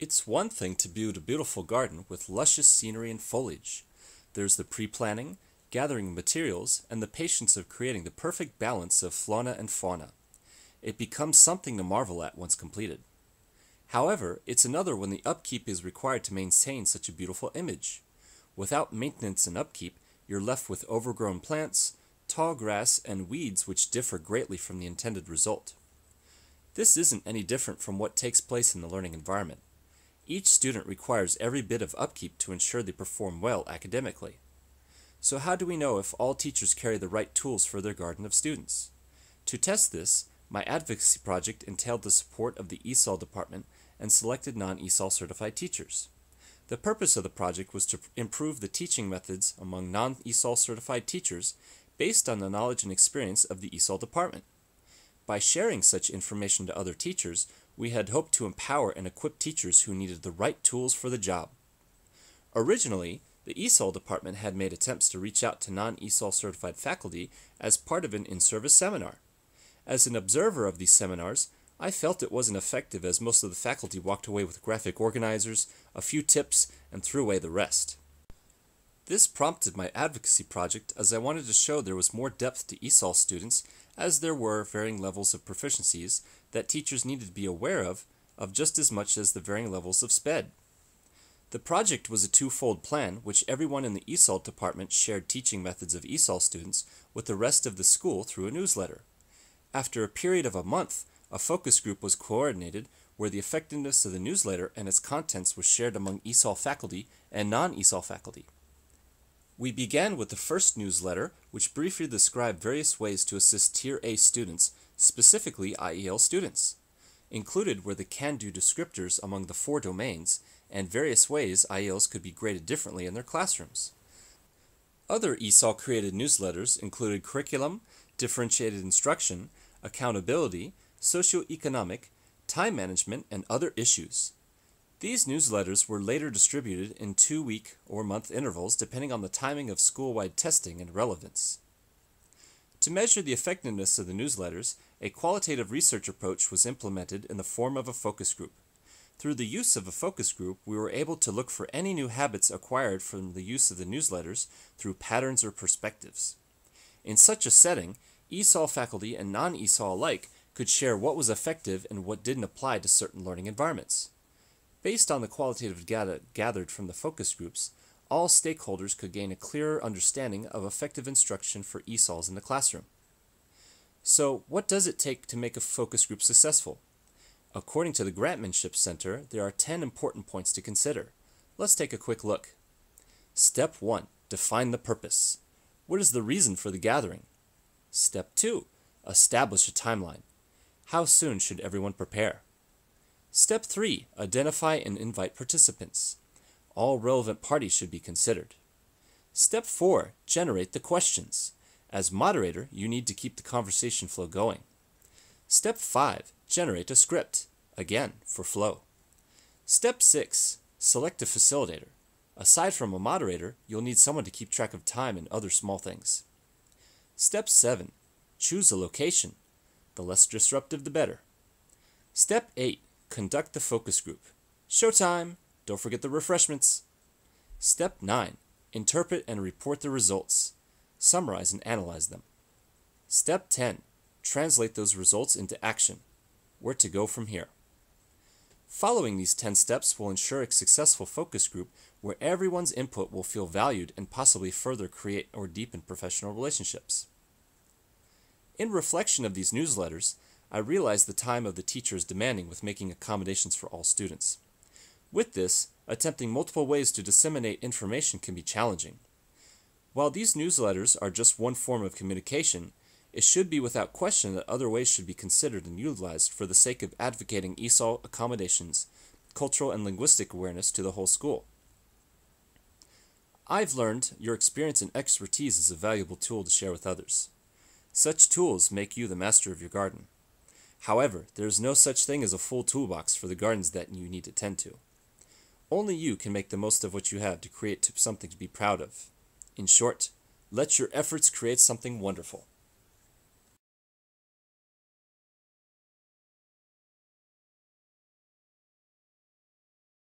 It's one thing to build a beautiful garden with luscious scenery and foliage. There's the pre-planning, gathering materials, and the patience of creating the perfect balance of flora and fauna. It becomes something to marvel at once completed. However, it's another when the upkeep is required to maintain such a beautiful image. Without maintenance and upkeep, you're left with overgrown plants, tall grass, and weeds which differ greatly from the intended result. This isn't any different from what takes place in the learning environment. Each student requires every bit of upkeep to ensure they perform well academically. So how do we know if all teachers carry the right tools for their garden of students? To test this, my advocacy project entailed the support of the ESOL department and selected non-ESOL certified teachers. The purpose of the project was to improve the teaching methods among non-ESOL certified teachers based on the knowledge and experience of the ESOL department. By sharing such information to other teachers, we had hoped to empower and equip teachers who needed the right tools for the job. Originally, the ESOL department had made attempts to reach out to non-ESOL certified faculty as part of an in-service seminar. As an observer of these seminars, I felt it wasn't effective as most of the faculty walked away with graphic organizers, a few tips, and threw away the rest. This prompted my advocacy project as I wanted to show there was more depth to ESOL students as there were varying levels of proficiencies that teachers needed to be aware of just as much as the varying levels of SPED. The project was a twofold plan which everyone in the ESOL department shared teaching methods of ESOL students with the rest of the school through a newsletter. After a period of a month, a focus group was coordinated where the effectiveness of the newsletter and its contents was shared among ESOL faculty and non-ESOL faculty. We began with the first newsletter, which briefly described various ways to assist Tier A students, specifically IEL students. Included were the can-do descriptors among the 4 domains, and various ways IELs could be graded differently in their classrooms. Other ESOL-created newsletters included curriculum, differentiated instruction, accountability, socioeconomic, time management, and other issues. These newsletters were later distributed in 2-week or month intervals depending on the timing of school-wide testing and relevance. To measure the effectiveness of the newsletters, a qualitative research approach was implemented in the form of a focus group. Through the use of a focus group, we were able to look for any new habits acquired from the use of the newsletters through patterns or perspectives. In such a setting, ESOL faculty and non-ESOL alike could share what was effective and what didn't apply to certain learning environments. Based on the qualitative data gathered from the focus groups, all stakeholders could gain a clearer understanding of effective instruction for ESOLs in the classroom. So, what does it take to make a focus group successful? According to the Grantmanship Center, there are 10 important points to consider. Let's take a quick look. Step 1. Define the purpose. What is the reason for the gathering? Step 2. Establish a timeline. How soon should everyone prepare? Step 3. Identify and invite participants. All relevant parties should be considered. Step 4. Generate the questions. As moderator, you need to keep the conversation flow going. Step 5. Generate a script. Again, for flow. Step 6. Select a facilitator. Aside from a moderator, you'll need someone to keep track of time and other small things. Step 7. Choose a location. The less disruptive, the better. Step 8. Conduct the focus group. Showtime! Don't forget the refreshments. Step 9. Interpret and report the results. Summarize and analyze them. Step 10. Translate those results into action. Where to go from here. Following these 10 steps will ensure a successful focus group where everyone's input will feel valued and possibly further create or deepen professional relationships. In reflection of these newsletters, I realized the time of the teacher is demanding with making accommodations for all students. With this, attempting multiple ways to disseminate information can be challenging. While these newsletters are just one form of communication, it should be without question that other ways should be considered and utilized for the sake of advocating ESOL accommodations, cultural and linguistic awareness to the whole school. I've learned your experience and expertise is a valuable tool to share with others. Such tools make you the master of your garden. However, there is no such thing as a full toolbox for the gardens that you need to tend to. Only you can make the most of what you have to create something to be proud of. In short, let your efforts create something wonderful.